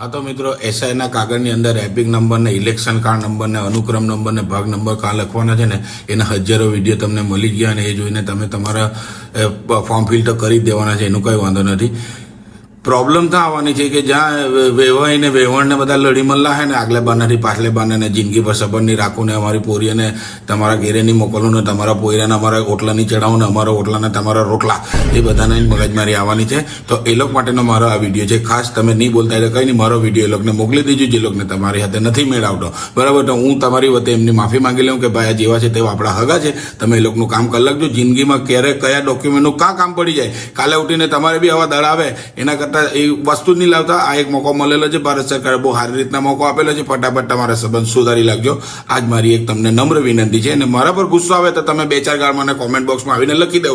हाँ तो मित्रों एसआईना कागळની અંદર એપિક નંબર ને ઇલેક્શન કાર્ડ નંબર ને અનુક્રમ નંબર ને ભાગ નંબર કાં લખવાના છે ને એના હજારો વિડીયો તમને મળી ગયા અને એ જોઈને તમે તમારા ફોર્મ ફિલ તો કરી જ દેવાના છે, એનું કંઈ વાંધો નથી। પ્રોબ્લેમ તો આવવાની છે કે જ્યાં વેવાઈને વેવણને બધા લડી મલ્લા હે ને આગલે બાનાથી પાછલે બાને જિંદગી પર સબર નહીં રાખવું ને અમારી પોરીને તમારા ઘેરે નહીં મોકલવું ને તમારા પોયરાને અમારા ઓટલા નહીં ચડાવવું ને અમારા ઓટલાને તમારા રોટલા એ બધાને મગજમારી આવવાની છે। તો એ લોકો માટેનો મારો આ વિડીયો છે, ખાસ તમે નહીં બોલતા એટલે કંઈ નહીં, મારો વિડીયો એ લોકોને મોકલી દેજો જે લોકોને તમારી હાથે નથી મેળવતો, બરાબર। તો હું તમારી વચ્ચે એમની માફી માંગી લઉં કે ભાઈ આ જેવા છે તેવા આપણા હગા છે, તમે એ લોકોનું કામ કરી લાગજો। જિંદગીમાં ક્યારે કયા ડોક્યુમેન્ટનું કામ પડી જાય, કાલે ઉઠીને તમારે બી આવા દળ આવે એના કરતાં એ વસ્તુ નહીં લાવતા। આ એક મોકો મળેલો છે, ભારત સરકારે બહુ સારી રીતના મોકો આપેલો છે, ફટાફટ તમારા સંબંધ સુધારી લાગજો। આજ મારી એક તમને નમ્ર વિનંતી છે, અને મારા પર ગુસ્સો આવે તો તમે 2-4 ગાળ મને કોમેન્ટ બોક્સમાં આવીને લખી દો,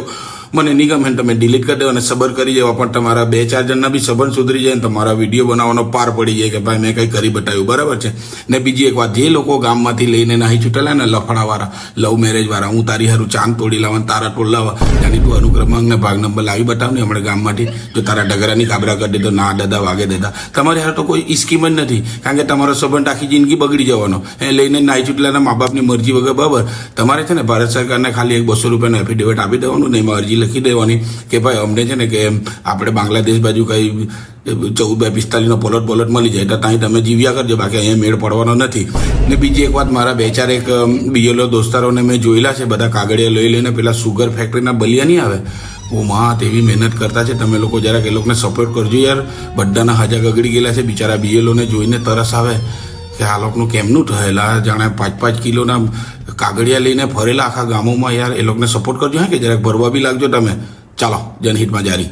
મને નહીં ગમે તમે ડિલીટ કરી દો અને સબર કરી દેવા, પણ તમારા 2-4 જણના બી સંબંધ સુધરી જાય ને તમારા વિડીયો બનાવવાનો પાર પડી જાય કે ભાઈ મેં કંઈ કરી બતાવ્યું, બરાબર છે ને। બીજી એક વાત, જે લોકો ગામમાંથી લઈને નાહી છૂટેલા ને લફડાવાળા, લવ મેરેજ વાળા, હું તારી હારું ચાંદ તોડી લાવવા તારા ટોલ લાવવા, જાણી તું અનુક્રમાંક ને ભાગ નંબર લાવી બતાવ ને હમણાં ગામમાંથી, જો તારા ડગરાની કાબરા કરી દેતો ના દાદા વાગે દેતા, તમારે હાર તો કોઈ સ્કીમ જ નથી, કારણ કે તમારો સંબંધ આખી જિંદગી બગડી જવાનો એ લઈને નાહી છૂટેલાના મા બાપની મરજી વગર, બરાબર। તમારે છે ને ભારત સરકારને ખાલી એક 200 રૂપિયાનું એફિડેવિટ આપી દેવાનું ને એમાં અરજી લખી દેવાની કે ભાઈ અમને છે ને કે આપણે બાંગ્લાદેશ બાજુ કંઈ 14-45નો પોલટ મળી જાય તો ત્યાં તમે જીવ્યા કરજો, બાકી અહીંયા મેળ પડવાનો નથી। ને બીજી એક વાત, મારા 2-4 એક બીએલઓ દોસ્તારોને મેં જોયેલા છે, બધા કાગળિયા લઈને પેલા સુગર ફેક્ટરીના બલિયા નહીં આવે, ઓ માં તેવી મહેનત કરતા છે, તમે લોકો જરાક એ લોકોને સપોર્ટ કરજો યાર। બધાના હાજા ગગડી ગયેલા છે, બિચારા બીએલઓને જોઈને તરસ આવે કે આ લોકોનું કેમનું થયેલા, જાણે 5-5 કિલોના કાગળિયા લઈને ફરેલા આખા ગામોમાં, યાર એ લોકોને સપોર્ટ કરજો, હા કે જરાક ભરવા બી લાગજો તમે। ચાલો, જનહિતમાં જારી।